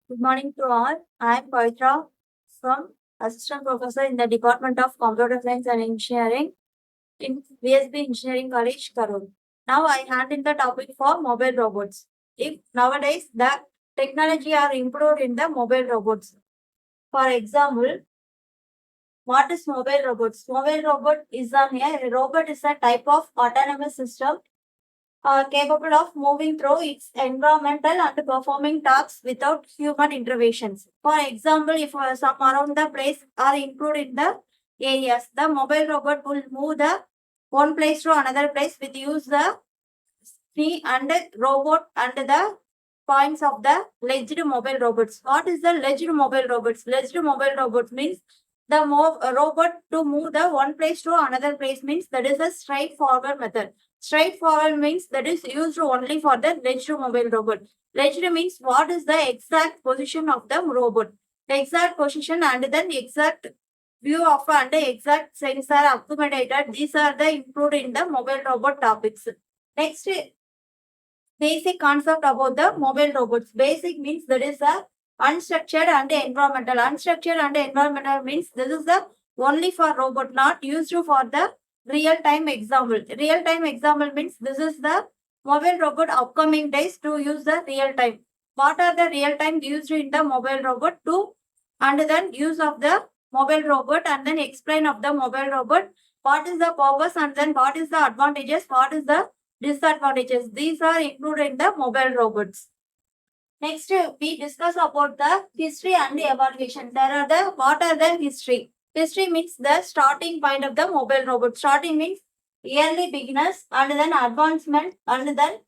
Good morning to all. I am Pavitra from Assistant Professor in the Department of Computer Science and Engineering in VSB Engineering College, Karur. Now I handle the topic for mobile robots. If nowadays the technology are improved in the mobile robots. For example, what is mobile robots? Mobile robot is a robot is a type of autonomous system capable of moving through its environmental and performing tasks without human interventions. For example, if some around the place are included in the areas, the mobile robot will move the one place to another place with use the key and the robot and the points of the ledged mobile robots. What is the ledged mobile robots? Ledged mobile robots means the robot to move the one place to another place means that is a straightforward method. Straightforward means that is used only for the ledged mobile robot. Ledged means what is the exact position of the robot. The exact position and then exact view of and the exact sensor accommodated. These are the included in the mobile robot topics. Next, basic concept about the mobile robots. Basic means that is a unstructured and environmental. Unstructured and environmental means this is the only for robot, not used for the real time example. Real time example means this is the mobile robot upcoming days to use the real time. What are the real time used in the mobile robot to and then use of the mobile robot and then explain of the mobile robot. What is the purpose and then what is the advantages? What is the disadvantages? These are included in the mobile robots. Next, we discuss about the history and the evaluation. There are the what are the history? History means the starting point of the mobile robot. Starting means early beginners and then advancement and then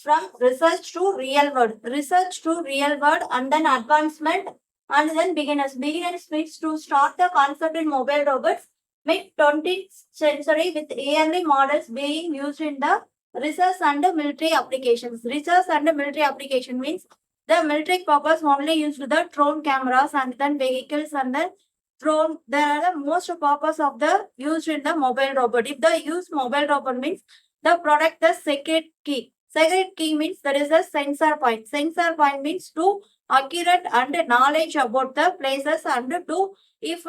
from research to real world. Research to real world and then advancement and then beginners. Beginners means to start the concept in mobile robots mid 20th century with early models being used in the research and military applications. Research and military application means the military purpose only used the drone cameras and then vehicles and then drone. There are the most purpose of the used in the mobile robot. If the use mobile robot means the product the secret key. Secret key means there is a sensor point. Sensor point means to accurate and knowledge about the places and to if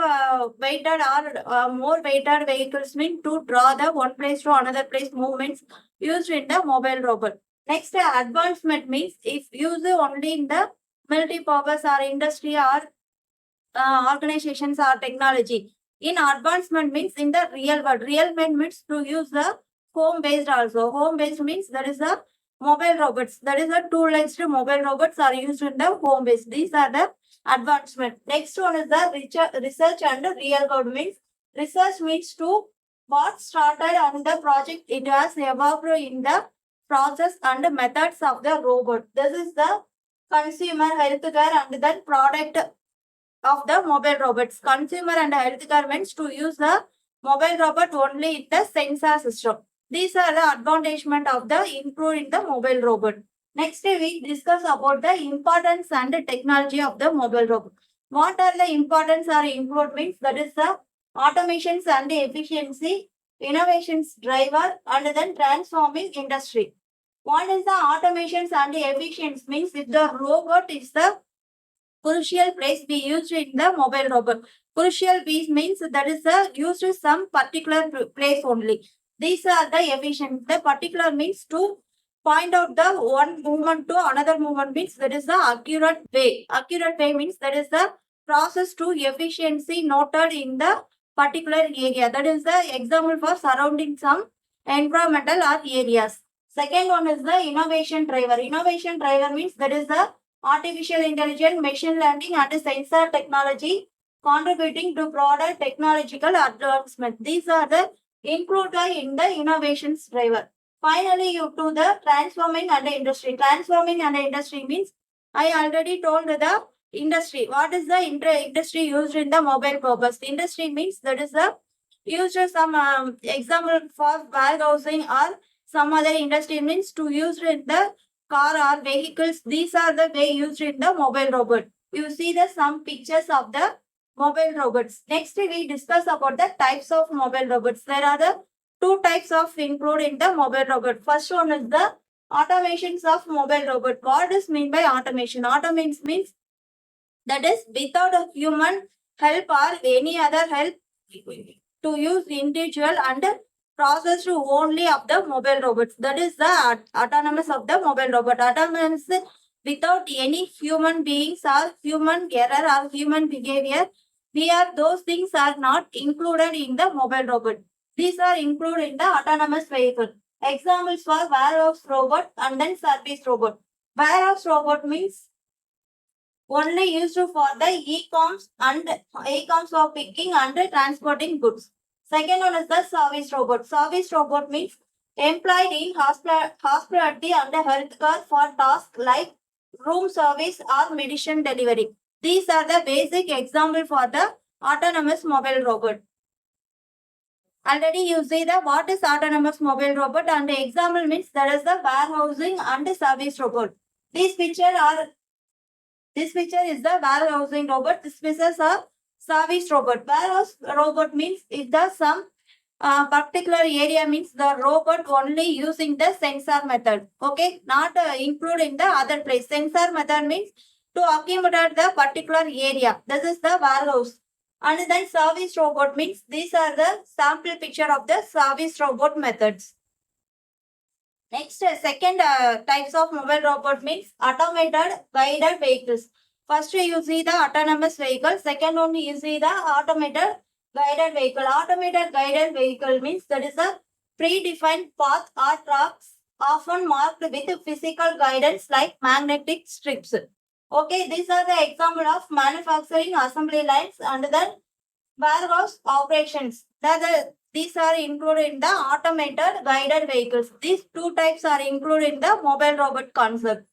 weighted or more weighted vehicles mean to draw the one place to another place movements used in the mobile robot. Next, advancement means if used only in the military purpose or industry or organizations or technology. In advancement means in the real world. Real world means to use the home based also. Home based means there is a mobile robots. That is a two-legged mobile robots are used in the home based. These are the advancement. Next one is the research and real world means research means to what started on the project it has evolved in the process and methods of the robot. This is the consumer healthcare and then product of the mobile robots. Consumer and healthcare means to use the mobile robot only in the sensor system. These are the advancement of the improved in the mobile robot. Next we discuss about the importance and the technology of the mobile robot. What are the importance or improved means that is the automations and the efficiency, innovations driver and then transforming industry. What is the automations and the efficiency means if the robot is the crucial place we used in the mobile robot. Crucial piece means that is used in some particular place only. These are the efficient. The particular means to point out the one movement to another movement means that is the accurate way. Accurate way means that is the process to efficiency noted in the particular area. That is the example for surrounding some environmental or areas. Second one is the innovation driver. Innovation driver means that is the artificial intelligence, machine learning, and sensor technology contributing to broader technological advancement. These are the included in the innovations driver. Finally, you to the transforming and industry. Transforming and industry means I already told the industry. What is the industry used in the mobile purpose? Industry means that is the used some example for warehousing or some other industry means to use in the car or vehicles. These are the way used in the mobile robot. You see the some pictures of the mobile robots. Next, we discuss about the types of mobile robots. There are the two types of include in the mobile robot. First one is the automations of mobile robot. What is mean by automation? Automation means That is, without a human help or any other help to use individual and process to only of the mobile robots. That is the autonomous of the mobile robot. Autonomous without any human beings or human error or human behavior. Those things are not included in the mobile robot. These are included in the autonomous vehicle. Examples for warehouse robot and then service robot. Warehouse robot means only used for the e-coms for picking and transporting goods. Second one is the service robot. Service robot means employed in hospitality and healthcare for tasks like room service or medicine delivery. These are the basic example for the autonomous mobile robot. Already you see the what is autonomous mobile robot and the example means there is the warehousing and service robot. This picture is the warehousing robot. This is a service robot. Warehouse robot means if the some particular area means the robot only using the sensor method. Okay, not including the other place. Sensor method means to accommodate the particular area. This is the warehouse. And then service robot means these are the sample picture of the service robot methods. Next, second types of mobile robot means automated guided vehicles. First, you see the autonomous vehicle. Second one, you see the automated guided vehicle. Automated guided vehicle means that is a predefined path or tracks often marked with physical guidance like magnetic strips. Okay, these are the example of manufacturing assembly lines and then warehouse operations. These are included in the automated guided vehicles. These two types are included in the mobile robot concept.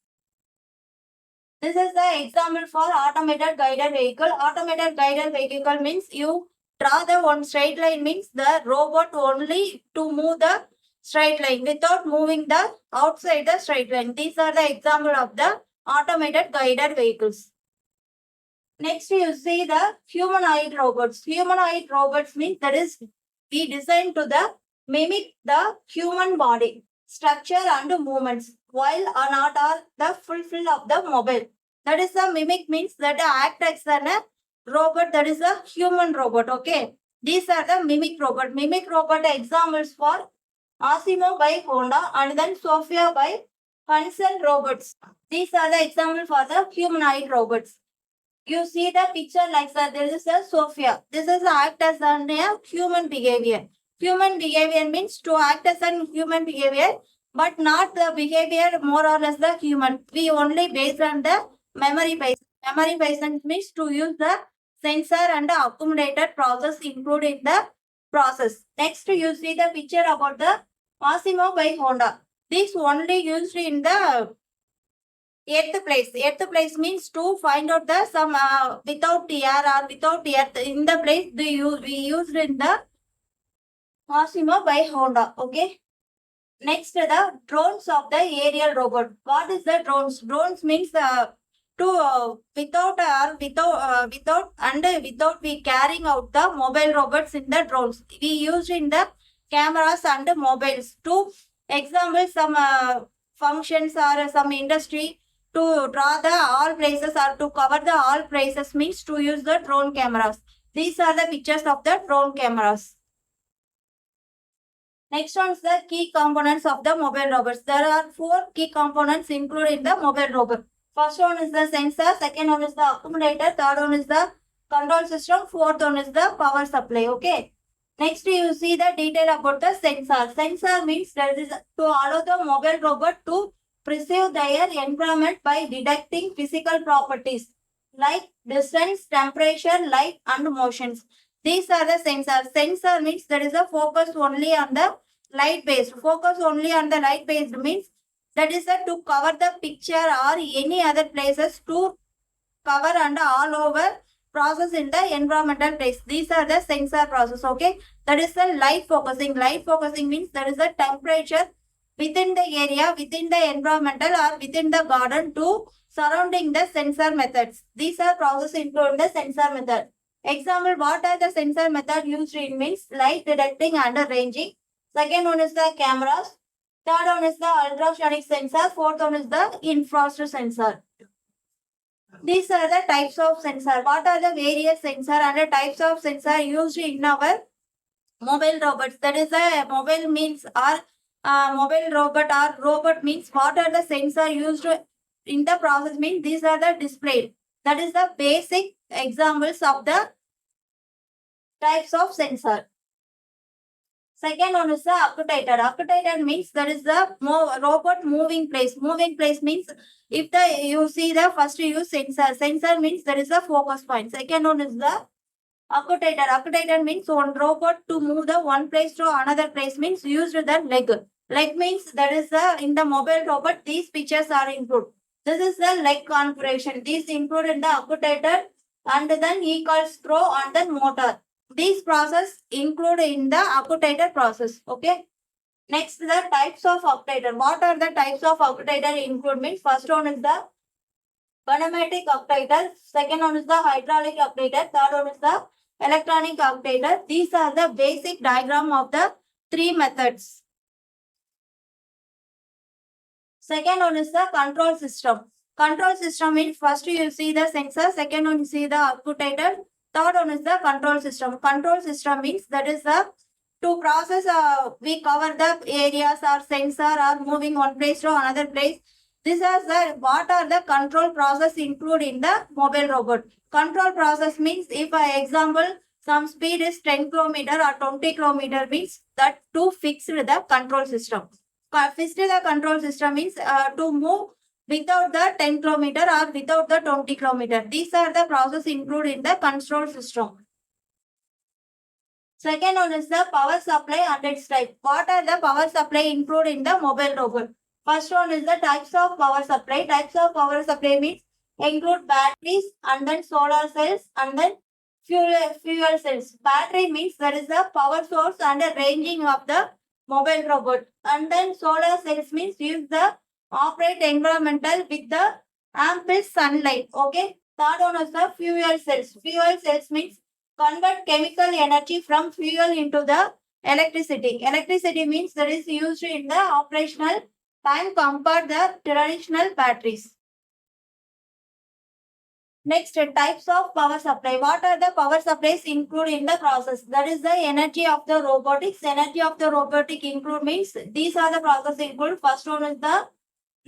This is the example for automated guided vehicle. Automated guided vehicle means you draw the one straight line means the robot only to move the straight line without moving the outside the straight line. These are the example of the automated guided vehicles. Next, you see the humanoid robots. Humanoid robots means that is we designed to the mimic the human body structure and movements while are not are the fulfill of the mobile. That is the mimic means that act as a robot that is a human robot. Okay, these are the mimic robot. Mimic robot examples for Asimo by Honda and then Sophia by Hansen Robots. These are the example for the humanoid robots. You see the picture like that. This is a Sophia. This is act as a human behavior. Human behavior means to act as a human behavior, but not the behavior more or less the human. We only based on the memory based. Memory based means to use the sensor and the accumulated process included in the process. Next, you see the picture about the Massimo by Honda. This only used in the eighth place. Eighth place means to find out the some without air or without earth in the place we used in the Massimo by Honda. Okay. Next, the drones of the aerial robot. What is the drones? Drones means without we carrying out the mobile robots in the drones. We used in the cameras and mobiles to example some functions or some industry to draw the all places or to cover the all places means to use the drone cameras. These are the pictures of the drone cameras. Next one is the key components of the mobile robots. There are 4 key components included in the mobile robot. First one is the sensor, second one is the accumulator, third one is the control system, fourth one is the power supply. Okay. Next you see the detail about the sensor. Sensor means that is to allow the mobile robot to perceive their environment by detecting physical properties like distance, temperature, light and motions. These are the sensors. Sensor means there is a focus only on the light based. Focus only on the light based means that is to cover the picture or any other places to cover and all over process in the environmental place. These are the sensor process. Okay, that is the light focusing. Light focusing means there is a temperature within the area, within the environmental or within the garden to surrounding the sensor methods. These are process including the sensor method. Example, what are the sensor method used in means light detecting and ranging. Second one is the cameras. Third one is the ultrasonic sensor. Fourth one is the infrared sensor. These are the types of sensor. What are the various sensor and the types of sensor used in our mobile robots? That is a mobile means or mobile robot or robot means what are the sensor used in the process means these are the display. That is the basic examples of the types of sensor. Second one is the actuator. Actuator means that is the robot moving place. Moving place means if you see the first you use sensor. Sensor means that is the focus point. Second one is the actuator. Actuator means one robot to move the one place to another place means used the leg. Leg means that is the in the mobile robot these features are included. This is the leg configuration. These include in the actuator and then equals screw and then motor. These process include in the actuator process. Okay. Next, the types of actuator. What are the types of actuator include means first one is the pneumatic actuator. Second one is the hydraulic actuator. Third one is the electronic actuator. These are the basic diagram of the three methods. Second one is the control system. Control system means first you see the sensor, second one you see the actuator, third one is the control system. Control system means that is the to process we cover the areas or sensor or moving one place to another place. This is the what are the control process include in the mobile robot. Control process means if example some speed is 10 kilometer or 20 kilometer means that to fix the control system. Fixed the control system means to move without the 10 kilometer or without the 20 kilometer. These are the process included in the control system. Second one is the power supply and its type. What are the power supply included in the mobile robot? First one is the types of power supply. Types of power supply means include batteries and then solar cells and then fuel cells. Battery means there is the power source and a ranging of the mobile robot. And then solar cells means use the operate environmental with the ample sunlight. Okay. Third one is the fuel cells. Fuel cells means convert chemical energy from fuel into the electricity. Electricity means that is used in the operational time compared the traditional batteries. Next, types of power supply. What are the power supplies include in the process? That is the energy of the robotics. Energy of the robotic include means these are the process include. First one is the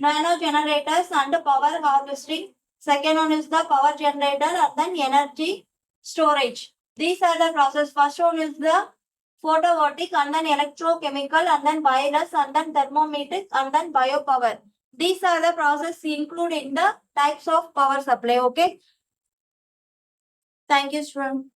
nano generators and power harvesting. Second one is the power generator and then energy storage. These are the process. First one is the photovoltaic and then electrochemical and then wireless and then thermometric and then biopower. These are the process included in the types of power supply. Okay. Thank you, student.